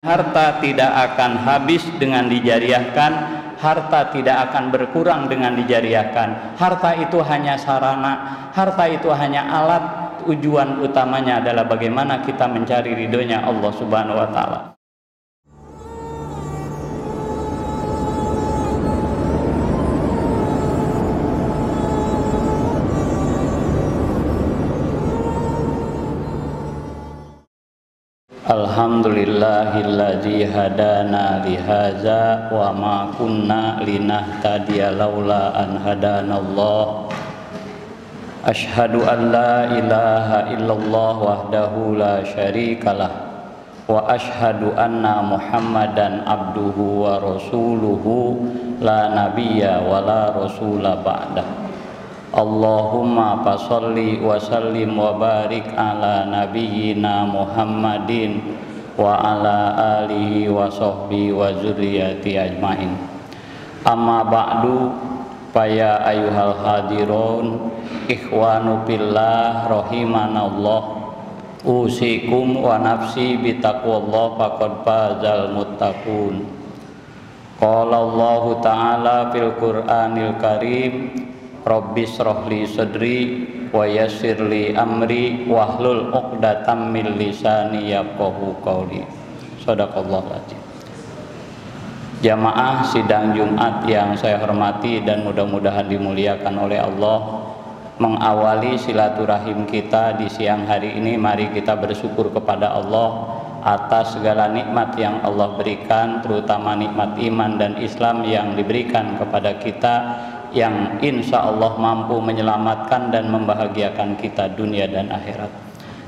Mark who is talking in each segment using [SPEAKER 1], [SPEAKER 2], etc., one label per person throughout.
[SPEAKER 1] Harta tidak akan habis dengan dijariahkan, harta tidak akan berkurang dengan dijariahkan. Harta itu hanya sarana, harta itu hanya alat. Tujuan utamanya adalah bagaimana kita mencari ridhonya Allah Subhanahu wa Ta'ala. Alhamdulillahilladzi hadana lihaza wa ma kunna linahtadiya laula an hadanallah. Asyhadu an la ilaha illallah wahdahu la syarikalah wa asyhadu anna Muhammadan abduhu wa rasuluhu la nabiyya wa la rasula ba'dah. Allahumma fasalli wa sallim wa barik ala nabiyyina Muhammadin wa ala alihi wa sahbihi wa zurriyati ajmain. Amma ba'du, faya ayyuhal hadirun ikhwanu billah rahimanallah, usikum wa nafsi bitaqwallah faqad fazal muttaqun. Qala Allah ta'ala fil Qur'anil Karim, Rabbi shrahli sadri wa yassirli amri wahlul 'uqdatam min lisani yafqahu qawli. Shadaqallahul azim. Jamaah sidang Jumat yang saya hormati dan mudah-mudahan dimuliakan oleh Allah, mengawali silaturahim kita di siang hari ini, mari kita bersyukur kepada Allah atas segala nikmat yang Allah berikan, terutama nikmat iman dan Islam yang diberikan kepada kita, yang insya Allah mampu menyelamatkan dan membahagiakan kita dunia dan akhirat.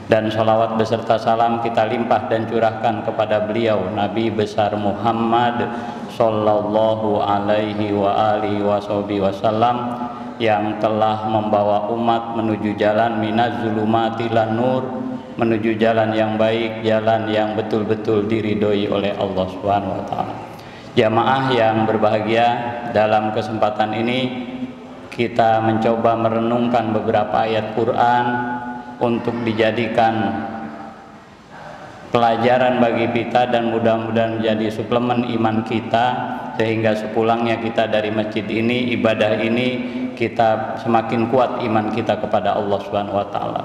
[SPEAKER 1] Dan salawat beserta salam kita limpah dan curahkan kepada beliau Nabi besar Muhammad sallallahu alaihi wa alihi wasallam, yang telah membawa umat menuju jalan minaz zulumati lan nur, menuju jalan yang baik, jalan yang betul-betul diridhoi oleh Allah Subhanahu wa Ta'ala. Jamaah yang berbahagia, dalam kesempatan ini kita mencoba merenungkan beberapa ayat Quran untuk dijadikan pelajaran bagi kita dan mudah-mudahan menjadi suplemen iman kita, sehingga sepulangnya kita dari masjid ini, ibadah ini, kita semakin kuat iman kita kepada Allah Subhanahu wa Ta'ala.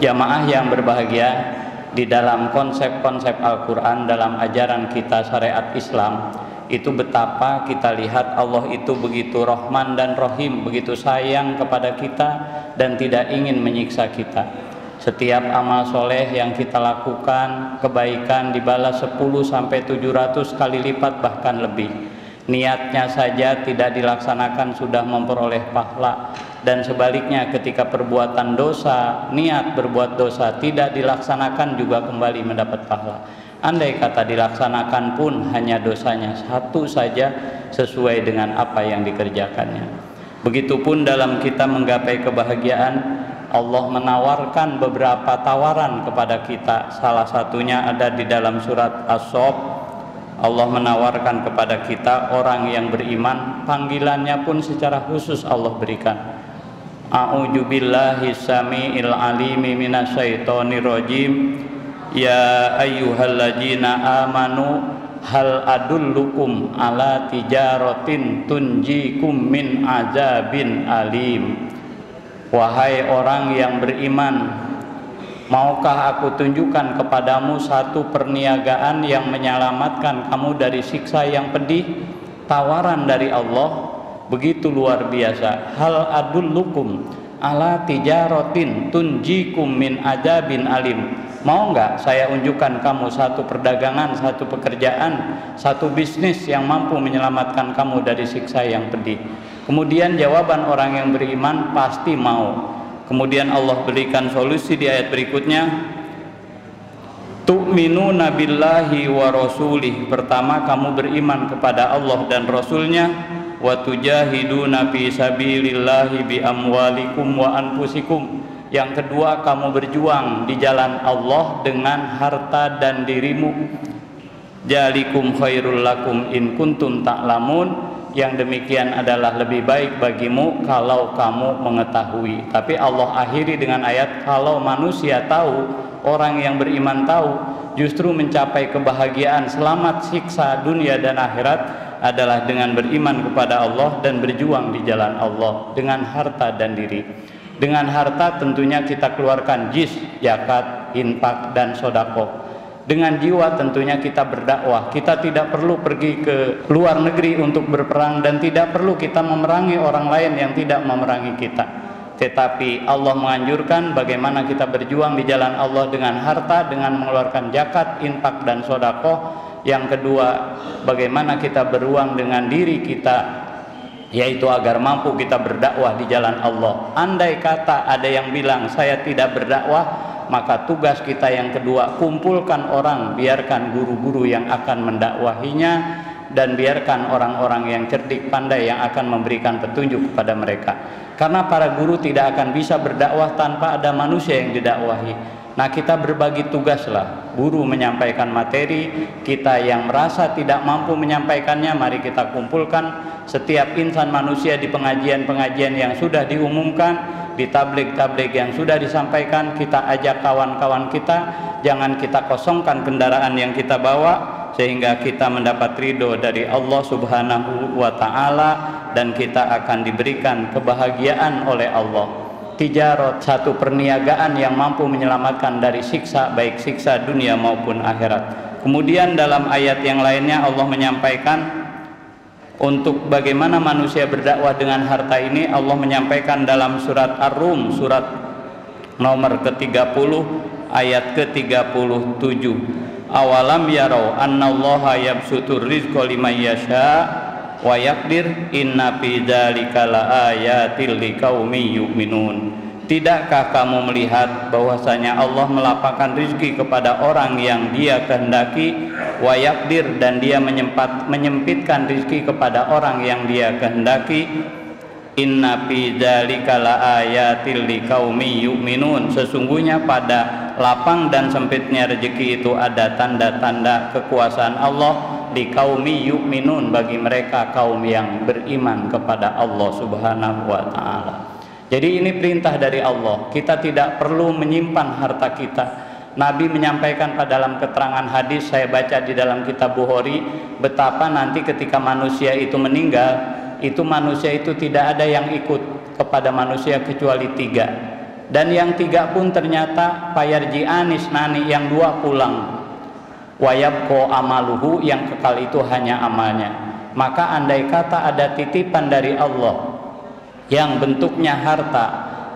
[SPEAKER 1] Jamaah yang berbahagia, di dalam konsep-konsep Al-Quran, dalam ajaran kita syariat Islam, itu betapa kita lihat Allah itu begitu Rahman dan Rahim, begitu sayang kepada kita dan tidak ingin menyiksa kita. Setiap amal soleh yang kita lakukan, kebaikan dibalas 10-700 kali lipat bahkan lebih. Niatnya saja tidak dilaksanakan sudah memperoleh pahala, dan sebaliknya ketika perbuatan dosa, niat berbuat dosa tidak dilaksanakan juga kembali mendapat pahala. Andai kata dilaksanakan pun hanya dosanya satu saja sesuai dengan apa yang dikerjakannya. Begitupun dalam kita menggapai kebahagiaan, Allah menawarkan beberapa tawaran kepada kita. Salah satunya ada di dalam surat As-Saff. Allah menawarkan kepada kita orang yang beriman, panggilannya pun secara khusus Allah berikan. A'udzu billahi samiil alimi minasyaitonir rajim. Ya ayyuhalladzina amanu hal adullukum ala tijaratin tunjikum min azabin alim. Wahai orang yang beriman, maukah aku tunjukkan kepadamu satu perniagaan yang menyelamatkan kamu dari siksa yang pedih? Tawaran dari Allah begitu luar biasa. Hal adullukum ala tijaratin tunjikum min azabin alim. Mau enggak saya unjukkan kamu satu perdagangan, satu pekerjaan, satu bisnis yang mampu menyelamatkan kamu dari siksa yang pedih? Kemudian jawaban orang yang beriman pasti mau. Kemudian Allah berikan solusi di ayat berikutnya. Tu'minuna billahi wa rasulih. Pertama, kamu beriman kepada Allah dan Rasulnya. Wa tujahiduna fi sabilillahi bi amwalikum wa anfusikum. Yang kedua, kamu berjuang di jalan Allah dengan harta dan dirimu. Jalikum khairul lakum in kuntum ta'lamun. Yang demikian adalah lebih baik bagimu kalau kamu mengetahui. Tapi Allah akhiri dengan ayat, kalau manusia tahu, orang yang beriman tahu, justru mencapai kebahagiaan selamat siksa dunia dan akhirat adalah dengan beriman kepada Allah dan berjuang di jalan Allah dengan harta dan diri. Dengan harta tentunya kita keluarkan jis, zakat, infak dan sedekah. Dengan jiwa tentunya kita berdakwah. Kita tidak perlu pergi ke luar negeri untuk berperang dan tidak perlu kita memerangi orang lain yang tidak memerangi kita. Tetapi Allah menganjurkan bagaimana kita berjuang di jalan Allah dengan harta, dengan mengeluarkan zakat, infak dan sedekah. Yang kedua, bagaimana kita beruang dengan diri kita, yaitu agar mampu kita berdakwah di jalan Allah. Andai kata ada yang bilang saya tidak berdakwah, maka tugas kita yang kedua, kumpulkan orang, biarkan guru-guru yang akan mendakwahinya dan biarkan orang-orang yang cerdik pandai yang akan memberikan petunjuk kepada mereka. Karena para guru tidak akan bisa berdakwah tanpa ada manusia yang didakwahi. Nah, kita berbagi tugaslah. Guru menyampaikan materi, kita yang merasa tidak mampu menyampaikannya, mari kita kumpulkan setiap insan manusia di pengajian-pengajian yang sudah diumumkan, di tabligh-tabligh yang sudah disampaikan, kita ajak kawan-kawan kita, jangan kita kosongkan kendaraan yang kita bawa, sehingga kita mendapat ridho dari Allah Subhanahu wa Ta'ala dan kita akan diberikan kebahagiaan oleh Allah. Tijarot, satu perniagaan yang mampu menyelamatkan dari siksa, baik siksa dunia maupun akhirat. Kemudian dalam ayat yang lainnya Allah menyampaikan untuk bagaimana manusia berdakwah dengan harta ini. Allah menyampaikan dalam surat Ar-Rum, surat nomor ke-30 ayat ke-37. Awalam yarau annallaha yabsutur rizqa liman yasha wa yaqdir inna fi dzalika laayatil liqaumin yu'minun. Tidakkah kamu melihat bahwasanya Allah melapangkan rezeki kepada orang yang Dia kehendaki, wa yaqdir, dan Dia menyempitkan rezeki kepada orang yang Dia kehendaki. Inna fi dzalika laayatil liqaumin yu'minun. Sesungguhnya pada lapang dan sempitnya rezeki itu ada tanda-tanda kekuasaan Allah di qaumi yu'minun, bagi mereka kaum yang beriman kepada Allah Subhanahu wa Ta'ala. Jadi ini perintah dari Allah. Kita tidak perlu menyimpan harta kita. Nabi menyampaikan pada dalam keterangan hadis, saya baca di dalam kitab Bukhari, betapa nanti ketika manusia itu meninggal, itu manusia itu tidak ada yang ikut kepada manusia kecuali 3. Dan yang 3 pun ternyata payarji'anis nani, yang 2 pulang. Wayabko amaluhu, yang kekal itu hanya amalnya. Maka andai kata ada titipan dari Allah yang bentuknya harta,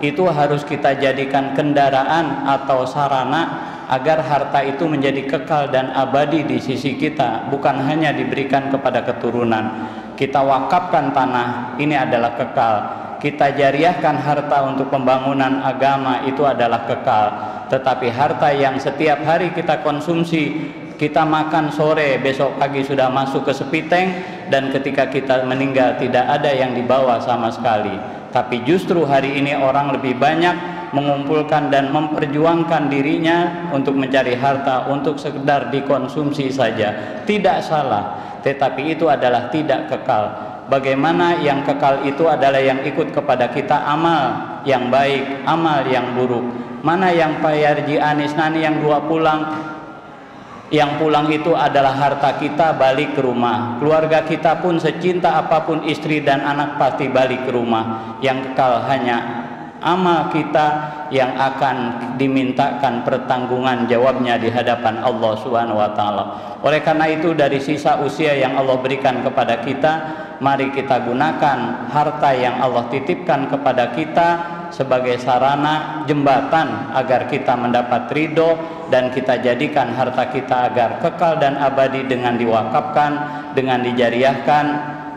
[SPEAKER 1] itu harus kita jadikan kendaraan atau sarana agar harta itu menjadi kekal dan abadi di sisi kita, bukan hanya diberikan kepada keturunan. Kita wakafkan tanah, ini adalah kekal. Kita jariahkan harta untuk pembangunan agama, itu adalah kekal. Tetapi harta yang setiap hari kita konsumsi, kita makan sore, besok pagi sudah masuk ke sepiteng, dan ketika kita meninggal tidak ada yang dibawa sama sekali. Tapi justru hari ini orang lebih banyak mengumpulkan dan memperjuangkan dirinya untuk mencari harta untuk sekedar dikonsumsi saja. Tidak salah, tetapi itu adalah tidak kekal. Bagaimana yang kekal itu adalah yang ikut kepada kita amal yang baik, amal yang buruk. Mana yang payarji anis nani, yang 2 pulang. Yang pulang itu adalah harta kita balik ke rumah. Keluarga kita pun secinta apapun istri dan anak pasti balik ke rumah. Yang kekal hanya amal kita yang akan dimintakan pertanggungan jawabnya di hadapan Allah Subhanahu wa Ta'ala. Oleh karena itu, dari sisa usia yang Allah berikan kepada kita, mari kita gunakan harta yang Allah titipkan kepada kita sebagai sarana jembatan agar kita mendapat ridho, dan kita jadikan harta kita agar kekal dan abadi dengan diwakafkan, dengan dijariahkan,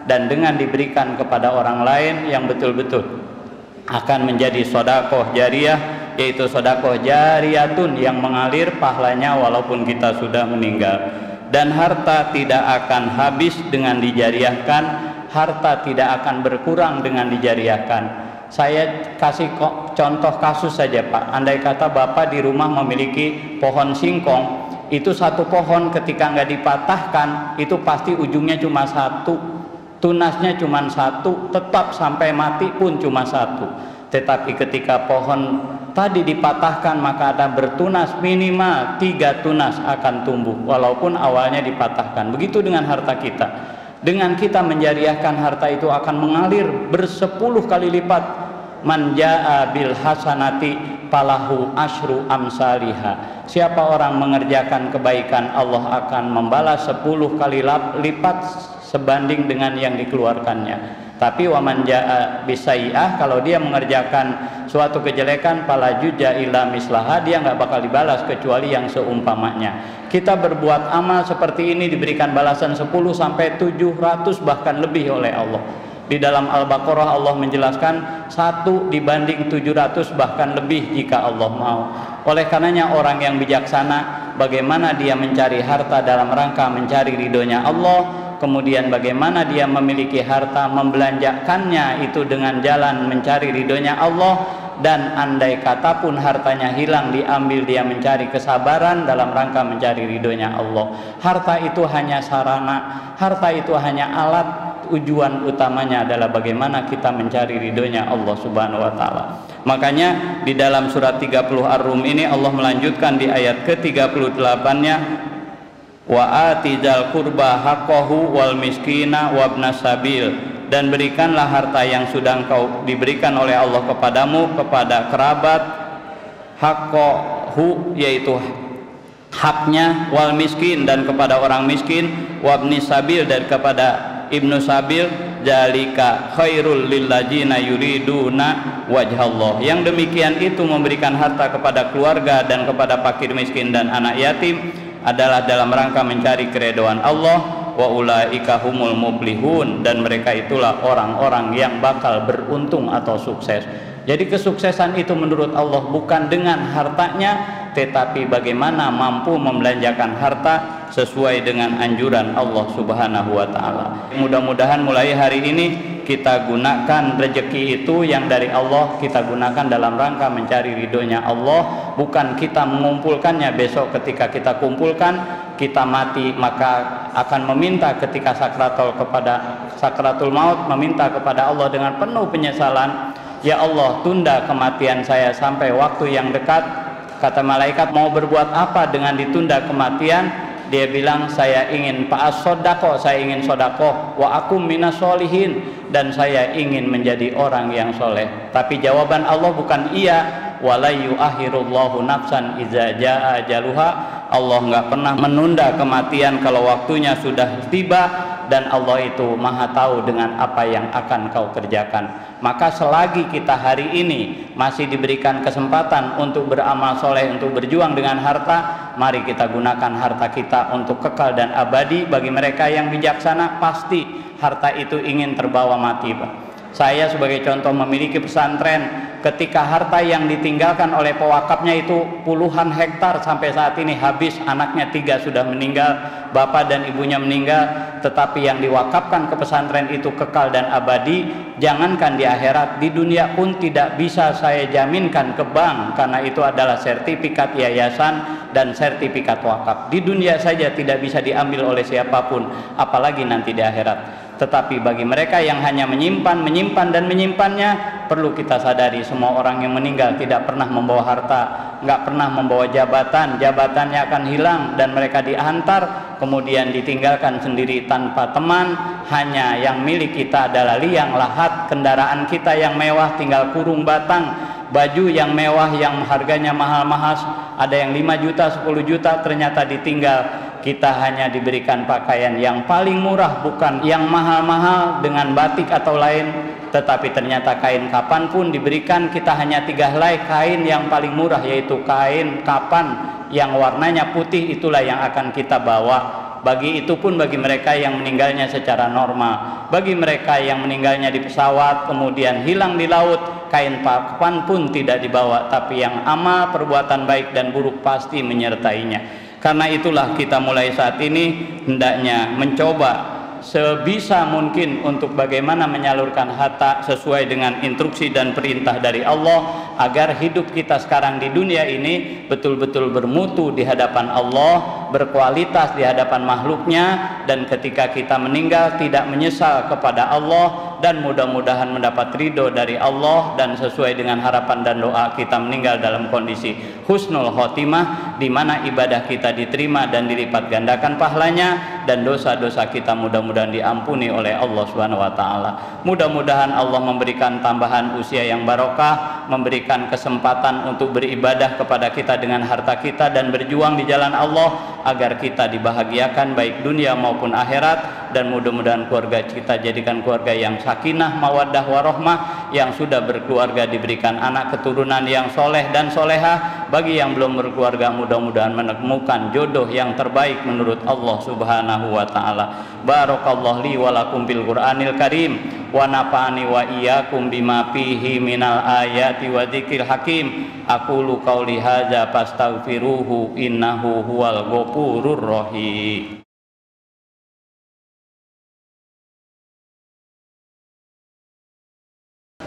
[SPEAKER 1] dan dengan diberikan kepada orang lain yang betul-betul akan menjadi sedekah jariyah, yaitu sedekah jariyatun yang mengalir pahalanya walaupun kita sudah meninggal. Dan harta tidak akan habis dengan dijariahkan, harta tidak akan berkurang dengan dijariahkan. Saya kasih contoh kasus saja, Pak. Andai kata Bapak di rumah memiliki pohon singkong, itu satu pohon ketika nggak dipatahkan, itu pasti ujungnya cuma 1, tunasnya cuma 1, tetap sampai mati pun cuma 1. Tetapi ketika pohon tadi dipatahkan, maka ada bertunas, minimal 3 tunas akan tumbuh walaupun awalnya dipatahkan. Begitu dengan harta kita. Dengan kita menjariahkan harta itu akan mengalir bersepuluh kali lipat. Man jaa bil hasanati falahu asyru amsalihha. Siapa orang mengerjakan kebaikan, Allah akan membalas 10 kali lipat sebanding dengan yang dikeluarkannya. Tapi waman jaa bisai'ah, kalau dia mengerjakan suatu kejelekan, fala juz'a illa mislaha, dia nggak bakal dibalas kecuali yang seumpamanya. Kita berbuat amal seperti ini diberikan balasan 10 sampai 700 bahkan lebih oleh Allah. Di dalam Al-Baqarah Allah menjelaskan 1 dibanding 700 bahkan lebih jika Allah mau. Oleh karenanya orang yang bijaksana, bagaimana dia mencari harta dalam rangka mencari ridhonya Allah, kemudian bagaimana dia memiliki harta membelanjakannya itu dengan jalan mencari ridhonya Allah, dan andai kata pun hartanya hilang diambil dia mencari kesabaran dalam rangka mencari ridhonya Allah. Harta itu hanya sarana, harta itu hanya alat, tujuan utamanya adalah bagaimana kita mencari ridhonya Allah Subhanahu wa taala. Makanya di dalam surat 30 Ar-Rum ini Allah melanjutkan di ayat ke-38-nya, wa atizal qurba haqqahu wal miskina wabnas sabil, dan berikanlah harta yang sudah engkau diberikan oleh Allah kepadamu kepada kerabat, haqqahu yaitu haknya, wal miskin dan kepada orang miskin, wabnis sabil dan kepada ibnu sabil, jalika khairul lilladzina yuriduna wajhallah. Yang demikian itu memberikan harta kepada keluarga dan kepada fakir miskin dan anak yatim adalah dalam rangka mencari keridhaan Allah. Wa ulaika humul muflihun, dan mereka itulah orang-orang yang bakal beruntung atau sukses. Jadi kesuksesan itu menurut Allah bukan dengan hartanya, tetapi bagaimana mampu membelanjakan harta sesuai dengan anjuran Allah Subhanahu wa taala. Mudah-mudahan mulai hari ini kita gunakan rezeki itu yang dari Allah, kita gunakan dalam rangka mencari ridhonya Allah, bukan kita mengumpulkannya besok ketika kita kumpulkan, kita mati maka akan meminta ketika sakratul maut, meminta kepada Allah dengan penuh penyesalan, ya Allah, tunda kematian saya sampai waktu yang dekat. Kata malaikat, mau berbuat apa dengan ditunda kematian? Dia bilang, saya ingin sodako, saya ingin sodakoh, wa akum minas solihin, dan saya ingin menjadi orang yang soleh. Tapi jawaban Allah bukan iya. Wala yu'akhirullahu nafsan iza jaa ajaluha. Allah nggak pernah menunda kematian kalau waktunya sudah tiba, dan Allah itu maha tahu dengan apa yang akan kau kerjakan. Maka selagi kita hari ini masih diberikan kesempatan untuk beramal soleh, untuk berjuang dengan harta, mari kita gunakan harta kita untuk kekal dan abadi. Bagi mereka yang bijaksana, pasti harta itu ingin terbawa mati, Pak. Saya sebagai contoh memiliki pesantren, ketika harta yang ditinggalkan oleh pewakafnya itu puluhan hektar, sampai saat ini habis, anaknya 3 sudah meninggal, bapak dan ibunya meninggal, tetapi yang diwakafkan ke pesantren itu kekal dan abadi. Jangankan di akhirat, di dunia pun tidak bisa saya jaminkan ke bank, karena itu adalah sertifikat yayasan dan sertifikat wakaf. Di dunia saja tidak bisa diambil oleh siapapun, apalagi nanti di akhirat. Tetapi bagi mereka yang hanya menyimpan dan menyimpannya, perlu kita sadari semua orang yang meninggal tidak pernah membawa harta, nggak pernah membawa jabatan, jabatannya akan hilang dan mereka diantar kemudian ditinggalkan sendiri tanpa teman. Hanya yang milik kita adalah liang lahat, kendaraan kita yang mewah tinggal kurung batang, baju yang mewah yang harganya mahal-mahal, ada yang 5 juta, 10 juta, ternyata ditinggal. Kita hanya diberikan pakaian yang paling murah, bukan yang mahal-mahal dengan batik atau lain, tetapi ternyata kain kapan pun diberikan kita hanya 3 helai kain yang paling murah, yaitu kain kapan yang warnanya putih, itulah yang akan kita bawa. Bagi itu pun bagi mereka yang meninggalnya secara normal. Bagi mereka yang meninggalnya di pesawat kemudian hilang di laut, kain kapan pun tidak dibawa, tapi yang amal perbuatan baik dan buruk pasti menyertainya. Karena itulah kita mulai saat ini hendaknya mencoba sebisa mungkin untuk bagaimana menyalurkan harta sesuai dengan instruksi dan perintah dari Allah, agar hidup kita sekarang di dunia ini betul-betul bermutu di hadapan Allah, berkualitas di hadapan makhluknya, dan ketika kita meninggal tidak menyesal kepada Allah, dan mudah-mudahan mendapat ridho dari Allah dan sesuai dengan harapan dan doa kita meninggal dalam kondisi husnul khotimah, di mana ibadah kita diterima dan dilipat gandakan pahalanya, dan dosa-dosa kita mudah-mudahan diampuni oleh Allah Subhanahu wa taala. Mudah-mudahan Allah memberikan tambahan usia yang barokah, memberikan kesempatan untuk beribadah kepada kita dengan harta kita dan berjuang di jalan Allah agar kita dibahagiakan baik dunia maupun akhirat, dan mudah-mudahan keluarga kita jadikan keluarga yang sakinah, mawaddah, warohmah, yang sudah berkeluarga diberikan anak keturunan yang soleh dan solehah. Bagi yang belum berkeluarga mudah-mudahan menemukan jodoh yang terbaik menurut Allah Subhanahu wa taala. Barakallahu li wa lakum bil Qur'anil Karim wa nafa'ani wa iyyakum bima fihi minal ayati wa dzikril hakim. Aqulu qauli hadza fastaghfiruhu innahu huwal ghafurur rahim.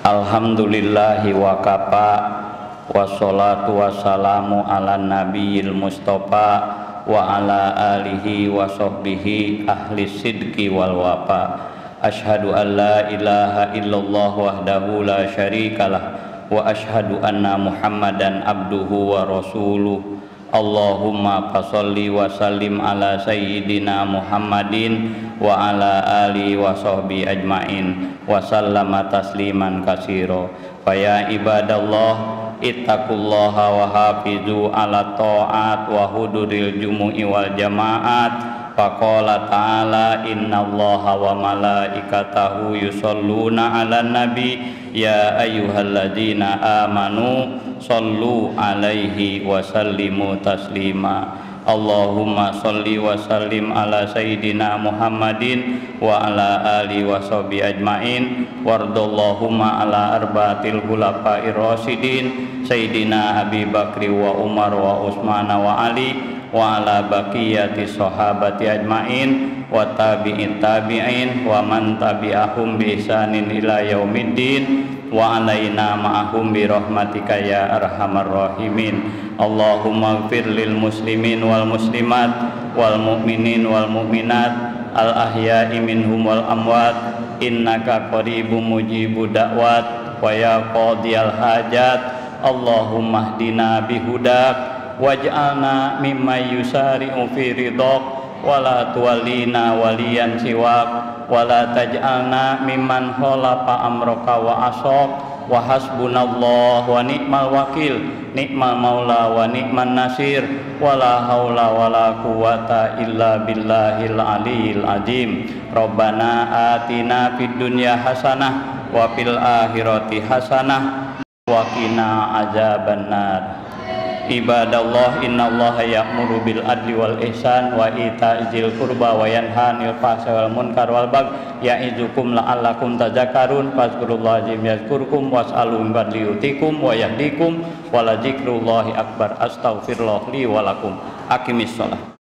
[SPEAKER 1] Alhamdulillahi wa kafa, wassalatu wassalamu ala nabiyil mustafa wa ala alihi wa sahbihi ahli sidqi wal wafa. Ashhadu an la ilaha illallah wahdahu la syarikalah wa ashhadu anna muhammadan abduhu wa rasuluh. Allahumma fasalli wa sallim ala sayyidina Muhammadin wa ala alihi wa sahbihi ajmain wa sallama tasliman katsira. Fa ya ibadallah ittaqullaha wa hafizu ala ta'at wa huduril jumu'i wal jamaat. Faqala ta'ala innallaha wa malaikatahu yusholluna 'alan nabi ya ayyuhalladzina amanu shollu 'alaihi wa sallimu taslima. Allahumma sholli wa sallim ala sayyidina Muhammadin wa ala alihi wa sahbihi ajmain wardallahumma ala arba'atil khulafa'ir rasyidin sayyidina Abi Bakri wa Umar wa Utsman wa Ali wa ala baqiyati sahabati ajmain wa tabi'in tabi'in wa man tabi'ahum bi ihsanin ila yaumiddin wa alaina ma'ahum bi rahmatika ya arhamar rahimin. Allahumma ighfir lil muslimin wal muslimat wal mu'minin wal mu'minat al ahya'i minhum wal amwat innaka qaribum mujibud da'wat wa ya qadiyal hajat. Allahumma hdina bihudak waj'alna mimman yusari'u fi ridhaq wa la tuwallina waliyan siwak wa la taj'alna mimman khalafa amraka wa asaq wa hasbunallah wa ni'mal wakil ni'mal maula wa ni'man nasir wa la haula wa la quwata illa billahil aliyil azim. Rabbana atina fid dunya hasanah wa fil akhirati hasanah wa qina azabannar. Ibadallah innallaha ya'muru bil adli wal ihsan wa ita'izil qurba wa yanha 'anil fahsai wal munkar wal baghi ya'izukum la'allakum tadhakkarun fazkurullaha yazkurkum was'alu min fadli yutikum wa yahdikum wa la dzikrullahi akbar. Astaghfirullah li wa lakum. Aqimis shalah.